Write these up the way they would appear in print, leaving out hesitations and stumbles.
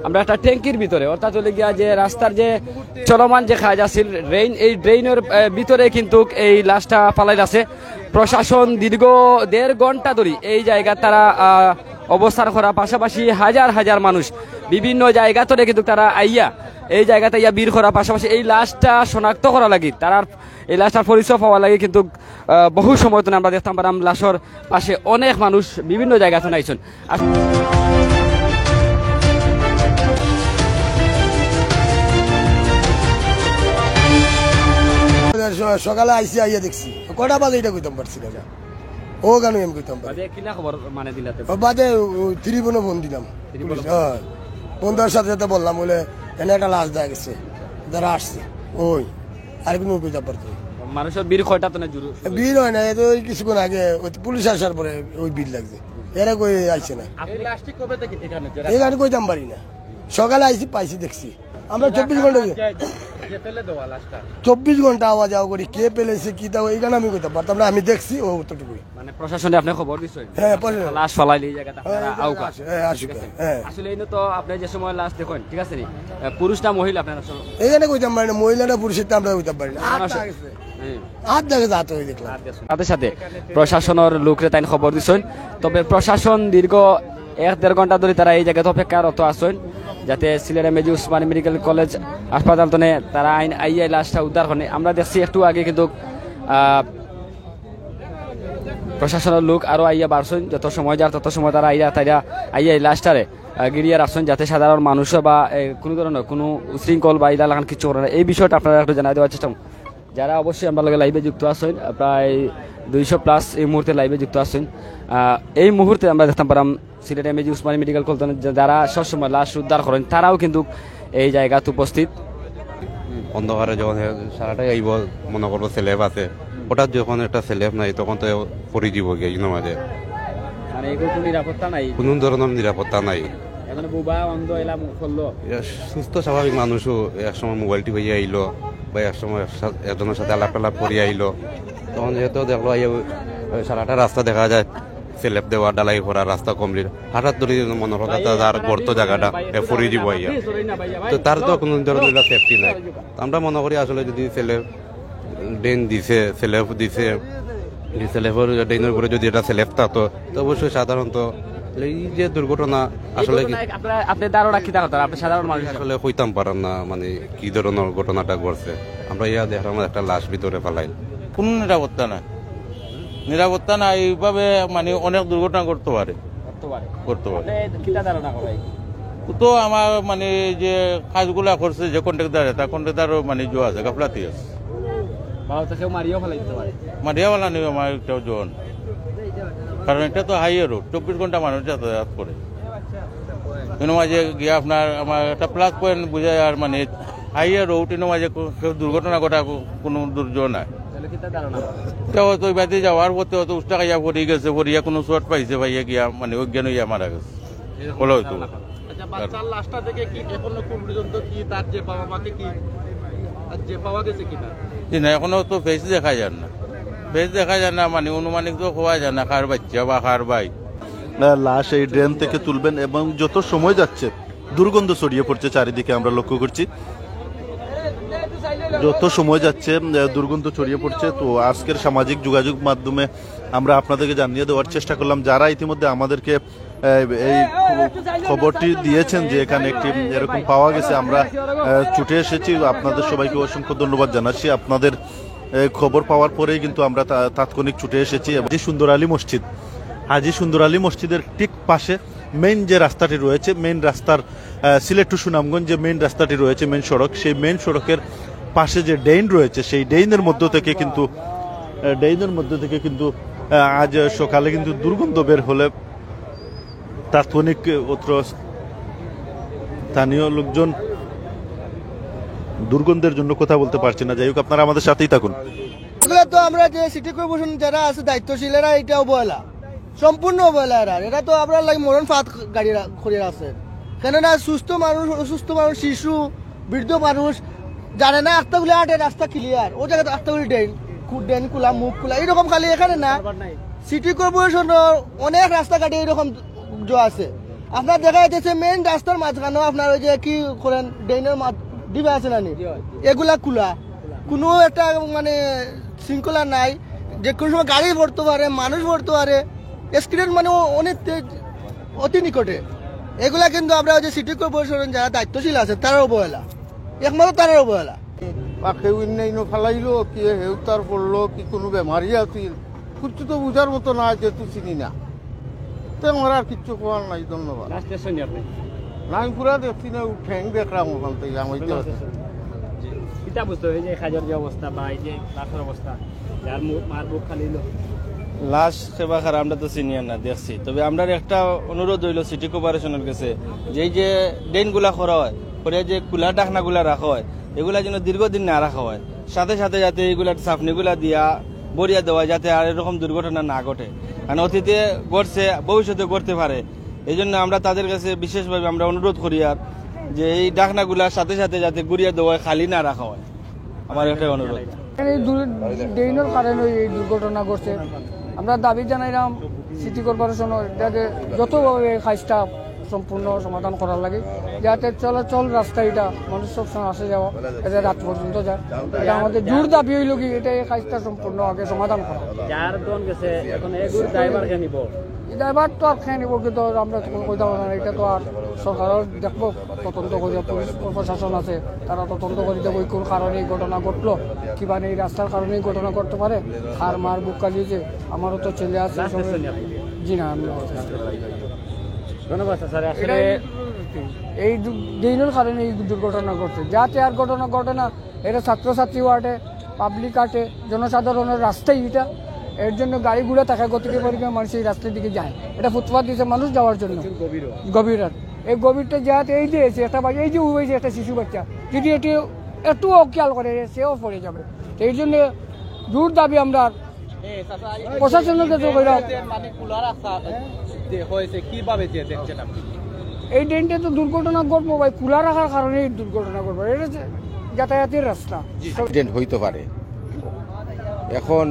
আমরা একটা ট্যাঙ্কির ভিতরে অর্থাৎ চলে গিয়া যে রাস্তার যে চলমান যে কাজ আছে ড্রেন, এই ড্রেনের ভিতরে কিন্তু এই লাশটা পালাই আছে। প্রশাসন দীর্ঘ 1.5 ঘন্টা ধরে এই জায়গা তারা অবস্থান করা, পাশাপাশি হাজার হাজার মানুষ বিভিন্ন জায়গা ধরে কিন্তু তারা আইয়া এই জায়গাতে ইয়া বীর করা, পাশাপাশি এই লাশটা শনাক্ত করা লাগে, তারা এই লাশটার পরিচয় পাওয়া লাগে। কিন্তু বহু সময় তো আমরা দেখতাম পারাম লাশের পাশে অনেক মানুষ বিভিন্ন জায়গা থেকে আইসন। সকালে আইসি আইয়া দেখছি কটা বাজে এটা কইতাম পারছি না ও কেন এম কইতাম বাদে ত্রিভুবনে ফোন দিলাম, বন্ধুর সাথে সাথে বললাম বলে এনে একটা লাশ দেখা গেছে, তারা আসছে ওই আর কোনো কইতাম পারতো মানুষের বীর কয়টা তো না বীর হয় না, এত কিছুক্ষণ আগে পুলিশ আসার পরে ওই বীর লাগছে, এরা কই আইছে না এখানে কইতাম পারি না। সকালে আইসি পাইছি দেখছি আমরা 24 ঘন্টা আওয়াজ যাওয়া করি, কে পেলেছে কি তা এইখানে আমি কইতে পারতাম না, আমি দেখছি ও উত্তরটুকুই। মানে প্রশাসনে আপনি খবর দিছেন? হ্যাঁ, লাশ ফালাইলে এই জায়গাটা আপনারা আউকা আসুক। হ্যাঁ, আসলে এই তো আপনি যে সময় লাশ দেখেন, ঠিক আছে নি, পুরুষ না মহিলা আপনারা আসলে এইখানে কইতাম পারি না, মহিলা না পুরুষের আমরা কইতাম পারি না। হাত দেখে যাতে হই দেখলাম, সাথে সাথে প্রশাসনের লোকরে তাই খবর দিছেন। তবে প্রশাসন দীর্ঘ 1.5 ঘন্টা ধরে তারা এই জায়গাতে অপেক্ষারত আছেন যাতে Sylhet MAG Osmani medical college হাসপাতাল তনে তারা আইয়া লাশটা উদ্ধার করেন। আমরা দেখছি একটু আগে কিন্তু প্রশাসনের লোক আরো আইয়া বাড়ছেন, যত সময় যার তত সময় তারা আইয়া এই লাশটারে গিরিয়ে রাখছেন যাতে সাধারণ মানুষ বা কোনো ধরনের কোনো উশৃঙ্খল বা ইলা লাগান কিছু করে না। এই বিষয়টা আপনারা একটু জানাই দেওয়ার চেষ্টা করুন। যারা অবশ্যই আমরা লগে লাইভে যুক্ত আছেন, প্রায় 200+ এই মুহূর্তে লাইভে যুক্ত আছেন। এই মুহূর্তে আমরা দেখতাম পারাম Sylhet MAG Osmani medical college যারা সবসময় লাশ উদ্ধার করেন তারাও কিন্তু এই জায়গাতে উপস্থিত। অন্ধকারে যখন সারাটাই আইব মনে করবো সেলেব আছে, হঠাৎ যখন একটা সেলেব নাই তখন তো পরি দিব গিয়ে মাঝে কোনো ধরনের নিরাপত্তা নাই। সুস্থ স্বাভাবিক মানুষও একসময় মোবাইল টিপে আইলো বা একসময় একজনের সাথে আলাপ টালাপ করে আইলো, তখন যেহেতু দেখলো সারাটা রাস্তা দেখা যায় সেলেব দেওয়া ডালাই করা রাস্তা কমপ্লিট, হঠাৎ ধরে মনে করা তার গর্ত জায়গাটা ফরি দিব আইয়া, তো তার তো কোনো ধরনের সেফটি নাই। আমরা মনে করি আসলে যদি সেলেব ড্রেন দিছে, সেলেব দিছে, সেলেবের ড্রেনের উপরে যদি এটা সেলেব থাকতো তো অবশ্যই সাধারণত এই যে দুর্ঘটনা আসলে আপনি ধারণা কি থাকতো আপনি সাধারণ মানুষ আসলে হইতাম পারেন না, মানে কি ধরনের ঘটনাটা ঘটছে। আমরা ইয়া দেখলাম একটা লাশ ভিতরে ফেলাই, কোনো নিরাপত্তা না এইভাবে মানে অনেক দুর্ঘটনা করতে পারে। তো আমার মানে যে কাজগুলা করছে যে কন্ট্রাক্টর, তার কন্ট্রাক্টর মানে জো আছে গাফলাতি আছে, মারিয়া ফেলা নেই আমার একটাও জোন, কারণ এটা তো হাইওয়ে রোড, 24 ঘন্টা মানুষ যাতায়াত করে। কিন্তু মাঝে গিয়ে আপনার আমার একটা প্লাস পয়েন্ট বুঝায়, আর মানে হাইওয়ে রোড এর মাঝে দুর্ঘটনা ঘটা কোনো দুর্যোগ নাই। তো বাদে যাওয়ার পথে হয়তো উষ্টা খাইয়া পড়ে গেছে, পড়িয়া কোনো চোট পাইছে, ভাইয়া গিয়া মানে অজ্ঞান হইয়া মারা গেছে বলে হয়তো। এখনো তো ফেস দেখা যায় না, মানে অনুমানিক তো হওয়া যায় না কার বাচ্চা বা কার ভাই। লাশ এই ড্রেন থেকে তুলবেন এবং যত সময় যাচ্ছে দুর্গন্ধ ছড়িয়ে পড়ছে চারিদিকে, আমরা লক্ষ্য করছি যত সময় যাচ্ছে দুর্গন্ধ ছড়িয়ে পড়ছে। তো আজকের সামাজিক যোগাযোগ মাধ্যমে আমরা আপনাদেরকে জানিয়ে দেওয়ার চেষ্টা করলাম, যারা ইতিমধ্যে আমাদেরকে এই খবরটি দিয়েছেন যে এখানে একটি এরকম পাওয়া গেছে, আমরা ছুটে এসেছি। আপনাদের সবাইকে অসংখ্য ধন্যবাদ জানাচ্ছি। আপনাদের খবর পাওয়ার পরেই কিন্তু আমরা তাৎক্ষণিক ছুটে এসেছি। হাজী সুন্দর আলী মসজিদের ঠিক পাশে মেইন যে রাস্তাটি রয়েছে, মেইন রাস্তার সিলেট টু সুনামগঞ্জ যে মেইন রাস্তাটি রয়েছে, মেইন সড়ক, সেই মেইন সড়কের পাশে যে ড্রেন রয়েছে সেই ড্রেনের মধ্য থেকে কিন্তু আজ সকালে কিন্তু দুর্গন্ধ বের হলে তাৎক্ষণিক অত্র স্থানীয় লোকজন দুর্গন্ধের জন্য কথা বলতে পারছে না। যাই হোক, আপনারা আমাদের সাথেই থাকুন। তো আমরা যে সিটি কর্পোরেশন যারা আছে দায়িত্বশীলেরা এটা অবহেলা, সম্পূর্ণ অবহেলা। এটা তো আপনার লাগে মরণ ফাঁদ গাড়ি করে আছে, কেননা সুস্থ মানুষ, অসুস্থ মানুষ, শিশু, বৃদ্ধ মানুষ জানে না আস্তাগুলি আটে রাস্তা ক্লিয়ার, ও জায়গায় আস্তাগুলি ড্রেন খোলা, মুখ খোলা, এইরকম খালি এখানে না। সিটি কর্পোরেশন অনেক রাস্তাঘাটে এইরকম আছে, আপনার দেখা যাচ্ছে মেইন রাস্তার মাঝখানেও আপনার ওই যে কি করেন ড্রেনের ডিবা আছে না নি? এগুলা খোলা, কোনো একটা মানে শৃঙ্খলা নাই, যে কোনো সময় গাড়ি ভরতে পারে, মানুষ ভরতে পারে, অ্যাক্সিডেন্ট মানে অনেক অতি নিকটে। এগুলা কিন্তু আমরা ওই যে সিটি কর্পোরেশনের যারা দায়িত্বশীল আছে তারাও অবহেলা, একমাত্র তারাও অবহেলা। বা কেউ ইন্নাইনো ফেলাইলো কি হেউতার পড়লো কি কোনো বেমারি আছিল কিছু তো বুঝার মতো না, যেহেতু চিনি না, তো আমার আর কিচ্ছু কোয়ার নাই। ধন্যবাদ। লাস্ট স্টেশন আপনি না আমি পুরা দেখছি না, ঠ্যাং দেখলাম ওখান থেকে আমি তো কিতা বুঝতে এই যে খাজর যে অবস্থা বা এই যে লাশের অবস্থা, যার মার বুক খালি লাশ সেবা খারাপ আমরা তো সিনিয়র না দেখছি, তবে আমরা একটা অনুরোধ হইল সিটি কর্পোরেশনের কাছে যে এই যে ড্রেনগুলা করা হয় করে যে খোলা ডাকনাগুলা রাখা হয় এগুলা যেন দীর্ঘদিন না রাখা হয়, সাথে সাথে যাতে এইগুলা সাফনিগুলা দিয়া বরিয়া দেওয়া যাতে আর এরকম দুর্ঘটনা না ঘটে, কারণ অতীতে ঘটছে ভবিষ্যতে ঘটতে পারে। এই জন্য আমরা তাদের কাছে বিশেষভাবে আমরা অনুরোধ করি আর যে এই ডাকনাগুলার সাথে সাথে যাতে গুড়িয়া দেওয়া খালি না রাখা হয়, আমার একটা অনুরোধ। এই ড্রেনের কারণে এই দুর্ঘটনা ঘটছে। আমরা দাবি জানাইলাম সিটি কর্পোরেশন যাতে যতভাবে কাজটা সম্পূর্ণ সমাধান করার লাগে, যাতে চলাচল রাস্তা এটা মানুষ সবসময় আসে যাওয়া এটা রাত পর্যন্ত যায়, এটা আমাদের জোর দাবি হইল কি এটা এই কাজটা সম্পূর্ণ আগে সমাধান করা। যার দন গেছে এখন এগুর ড্রাইভার কে নিব, ড্রাইভার তো আর খেয়ে নিব, কিন্তু আমরা তখন কইতে পারবো না, এটা তো আর সরকারের দেখবো তদন্ত করে, পুলিশ প্রশাসন আছে তারা তদন্ত করে দেবো কোন কারণে এই ঘটনা ঘটলো, কিংবা এই রাস্তার কারণে এই ঘটনা ঘটতে পারে। আর মার বুক কালিয়েছে, আমারও তো ছেলে আছে। জি না, আমি ধন্যবাদ স্যার। আসলে এই ড্রেনের কারণে এই দুর্ঘটনা ঘটছে, যাতে আর ঘটনা ঘটে না। এটা ছাত্রছাত্রী ওয়ার্ডে, পাবলিক আটে, জনসাধারণের রাস্তায় এটা, এর জন্য গাড়িগুলো থাকে গতিকে পরিমাণ মানুষ এই রাস্তার দিকে যায়, এটা ফুটপাথ দিয়েছে মানুষ যাওয়ার জন্য গভীর রাত। এই গভীরটা যাতে এই যে একটা বাচ্চা, এই যে ওই যে একটা শিশু বাচ্চা যদি এটি একটু খেয়াল করে সেও পড়ে যাবে। এই জন্য জোর দাবি আমরা প্রশাসনের কাছে এই ড্রেনটা তো দুর্ঘটনা ঘটবো ভাই, খোলা রাখার কারণে এই দুর্ঘটনা ঘটবো, এটা যাতায়াতের রাস্তা অ্যাক্সিডেন্ট হইতে পারে। এখন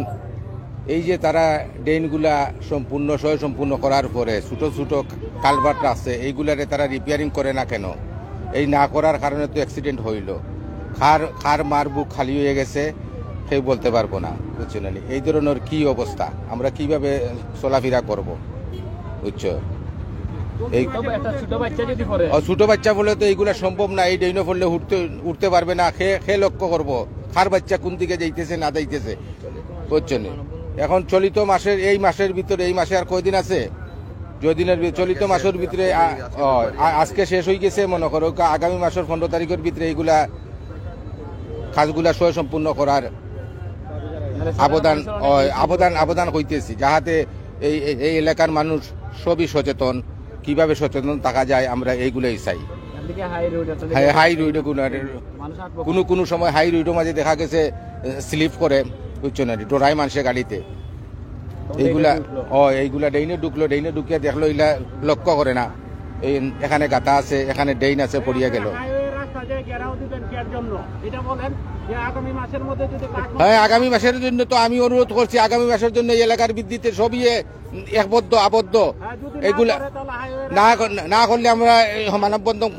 এই যে তারা ড্রেনগুলা সম্পূর্ণ করার পরে ছোট ছোট কালভার্ট আছে এইগুলারে তারা রিপেয়ারিং করে না কেন? এই না করার কারণে তো অ্যাক্সিডেন্ট হইল। খার মার বুক খালি হয়ে গেছে, কেউ বলতে পারবো না, বুঝছো না? এই ধরনের কি অবস্থা, আমরা কিভাবে চলাফেরা করব, বুঝছো? এই ছোট বাচ্চা বলে তো এইগুলা সম্ভব না, এই ড্রেনে পড়লে উঠতে পারবে না, খে লক্ষ্য করবো খার বাচ্চা কোন দিকে যাইতেছে না যাইতেছে, বুঝছো না? এখন চলিত মাসের এই মাসের ভিতরে, এই মাসে আর কয়দিন আছে, যদিনের চলিত মাসের ভিতরে আজকে শেষ হয়ে গেছে, মনে করো আগামী মাসের 15 তারিখের ভিতরে এইগুলা কাজগুলা সম্পূর্ণ করার আবেদন হইতেছি, যাহাতে এই এলাকার মানুষ সবই সচেতন, কিভাবে সচেতন থাকা যায় আমরা এইগুলোই চাই। হাই রোডে কোনো সময় হাই রোডের মাঝে দেখা গেছে স্লিপ করে, বুঝছো না, ডোরাই মানুষের গাড়িতে, এইগুলা ডেইনে ঢুকিয়ে দেখলো, এগুলা লক্ষ্য করে না এই এখানে গাতা আছে, এখানে ডেইন আছে, পড়িয়া গেল। হ্যাঁ, আগামী মাসের জন্য তো আমি অনুরোধ করছি, আগামী মাসের জন্য এই এলাকার ভিত্তিতে সবই আবদ্ধ, এগুলা না করলে আমরা মানববন্ধন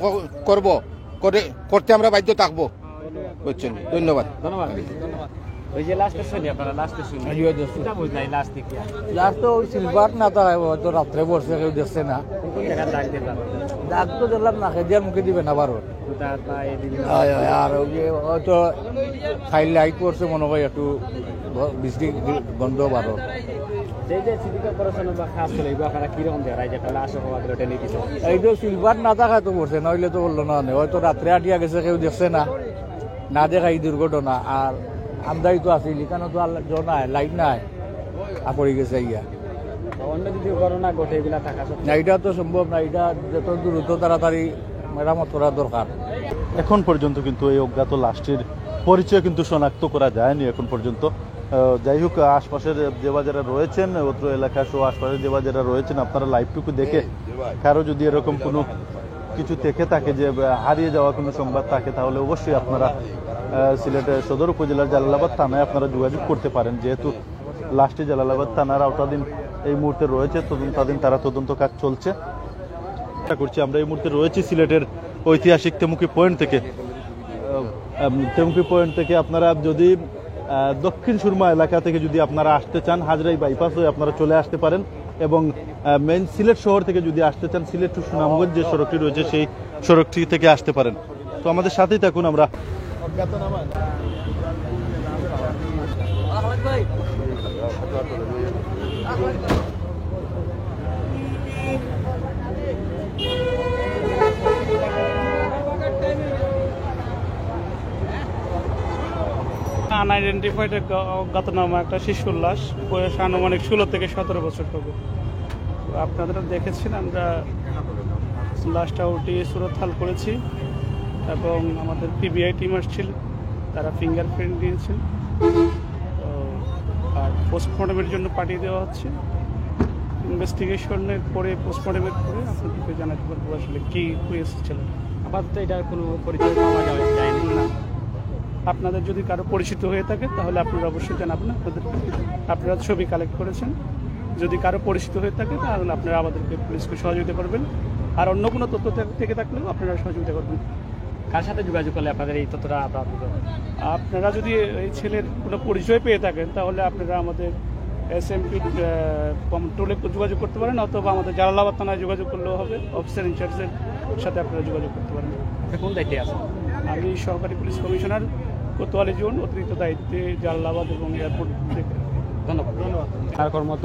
করতে আমরা বাধ্য থাকবো, বুঝছেন? ধন্যবাদ। ওই যে লাস্ট স্টেশন আপনারা লাস্ট স্টেশন এটা বুঝলাই লাস্ট থেকে লাস্ট তো সিলভার না, তারা হয়তো রাত্রে বসে কেউ দেখছে না, কোন জায়গা দাগ দিলাম, দাগ তো দিলাম না, খেয়ে মুখে দিবে না বারো। আর ওই যে হয়তো খাইল লাইট পড়ছে মনে হয় একটু বৃষ্টি গন্ধ বারো। এইটো সিলভার না থাকা তো পড়ছে, নইলে তো বললো না, হয়তো রাত্রে আটিয়া গেছে কেউ দেখছে না দেখা এই দুর্ঘটনা। আর আমদানি তো আসিল, এখানে তো নাই, লাইট নাই, পড়ে গেছে ইয়া। না, এটা তো সম্ভব না, এটা যত দ্রুত তাড়াতাড়ি মেরামত করা দরকার। এখন পর্যন্ত কিন্তু এই অজ্ঞাত লাশটির পরিচয় কিন্তু শনাক্ত করা যায়নি এখন পর্যন্ত। যাই হোক, আশপাশের যে যারা রয়েছেন, অত্র এলাকা সহ আশপাশের যে যারা রয়েছেন, আপনারা লাইভটুকু দেখে কারো যদি এরকম কোনো কিছু থেকে থাকে যে হারিয়ে যাওয়া কোনো সংবাদ থাকে, তাহলে অবশ্যই আপনারা সিলেটের সদর উপজেলার জালালাবাদ থানায় আপনারা যোগাযোগ করতে পারেন, যেহেতু লাশটি জালালাবাদ থানার আওতাধীন এই মুহূর্তে রয়েছে, তারা তদন্ত কাজ চলছে। করছি আমরা এই মুহূর্তে রয়েছি সিলেটের ঐতিহাসিক তেমুকি পয়েন্ট থেকে। তেমুকি পয়েন্ট থেকে আপনারা যদি দক্ষিণ সুরমা এলাকা থেকে যদি আপনারা আসতে চান, হাজরাই বাইপাস হয়ে আপনারা চলে আসতে পারেন, এবং মেইন সিলেট শহর থেকে যদি আসতে চান, সিলেট টু সুনামগঞ্জ যে সড়কটি রয়েছে সেই সড়কটি থেকে আসতে পারেন। তো আমাদের সাথেই থাকুন। আমরা আনআইডেন্টিফাইড অজ্ঞাতনামা একটা শিশুর লাশ, বয়স আনুমানিক 16 থেকে 17 বছর হবে। আপনারা দেখেছেন, আমরা লাশটা উঠিয়ে সুরতহাল করেছি এবং আমাদের পিবিআই টিম আসছিল, তারা ফিঙ্গারপ্রিন্ট দিয়েছে আর পোস্টমর্টমের জন্য পাঠিয়ে দেওয়া হচ্ছে। ইনভেস্টিগেশনের পরে, পোস্টমর্টমের পরে আপনাদেরকে জানাতে পারবো আসলে কী হয়েছিল। আপাতত এটার কোনো পরিচয় পাওয়া যায়নি না। আপনাদের যদি কারো পরিচিত হয়ে থাকে তাহলে আপনারা অবশ্যই জানাবেন। আপনারা ছবি কালেক্ট করেছেন, যদি কারো পরিচিত হয়ে থাকে তাহলে আপনারা আমাদেরকে পুলিশকে সহযোগিতা করবেন, আর অন্য কোনো তথ্য থেকে থাকলেও আপনারা সহযোগিতা করবেন। কার সাথে যোগাযোগ করলে আপনাদের এই তথ্যটা আপনারা যদি এই ছেলের কোনো পরিচয় পেয়ে থাকেন তাহলে আপনারা আমাদের SMP কন্ট্রোলে যোগাযোগ করতে পারেন, অথবা আমাদের জালালাবাদ থানায় যোগাযোগ করলেও হবে। অফিসার ইনচার্জের সাথে আপনারা যোগাযোগ করতে পারেন। কোন দায়িত্বে আছেন? আমি সহকারী পুলিশ কমিশনার, কোতোয়ালি জোন, অতিরিক্ত দায়িত্বে জালালাবাদ এবং এয়ারপোর্ট থেকে। ধন্যবাদ। তার কর্মত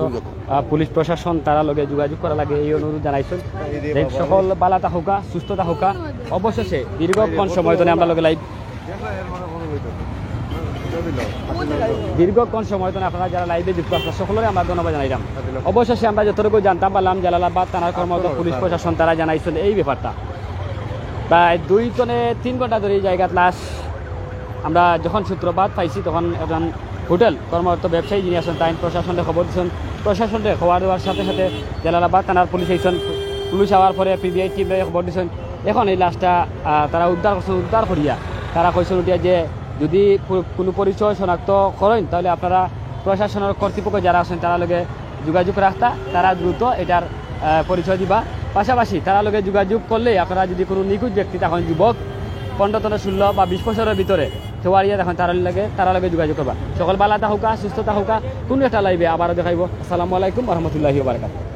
পুলিশ প্রশাসন তারা লগে যোগাযোগ করা লাগে এই অনুরোধ জানাইছেন। সকল বালাতা হোকা, সুস্থতা হোকা। অবশেষে দীর্ঘক্ষণ সময় ধরে আমরা লগে দীর্ঘক্ষণ সময় ধরে আপনারা যারা লাইভে যুক্ত আসলে সকলের আমরা ধন্যবাদ জানাইলাম। অবশেষে আমরা যতটুকু জানতাম পারলাম, জালালাবাদ থানার কর্মরত পুলিশ প্রশাসন তারা জানাইছেন এই ব্যাপারটা। প্রায় 2 থেকে 3 ঘন্টা ধরে এই জায়গার লাশ আমরা যখন সূত্রপাত পাইছি তখন একজন হোটেল কর্মরত ব্যবসায়ী যিনি আছেন তাই প্রশাসনকে খবর দিচ্ছেন। প্রশাসনকে খবর দেওয়ার সাথে সাথে জালালাবাদ থানার পুলিশ আইসেন। পুলিশ আওয়ার পরে পিবিআই টিমে খবর দিচ্ছেন। এখন এই লাশটা তারা উদ্ধার করিয়া তারা কইছেন উঠিয়া যে যদি কোনো পরিচয় শনাক্ত করেন তাহলে আপনারা প্রশাসনের কর্তৃপক্ষ যারা আছেন তারা লগে যোগাযোগ রাখতা, তারা দ্রুত এটার পরিচয় দিবা। পাশাপাশি তারা লগে যোগাযোগ করলে আপনারা যদি কোনো নিখোঁজ ব্যক্তি তখন যুবক 15 থেকে 16 বা 20 বছরের ভিতরে থেওয়ারিয়া দেখেন তারা লগে যোগাযোগ করবা। সকল বালাতা হোকা, সুস্থতা হোকা। কোনো একটা লাইভে আবারও দেখাইব। আসসালামু আলাইকুম ওয়া রাহমাতুল্লাহি ওয়া বারাকাতুহু।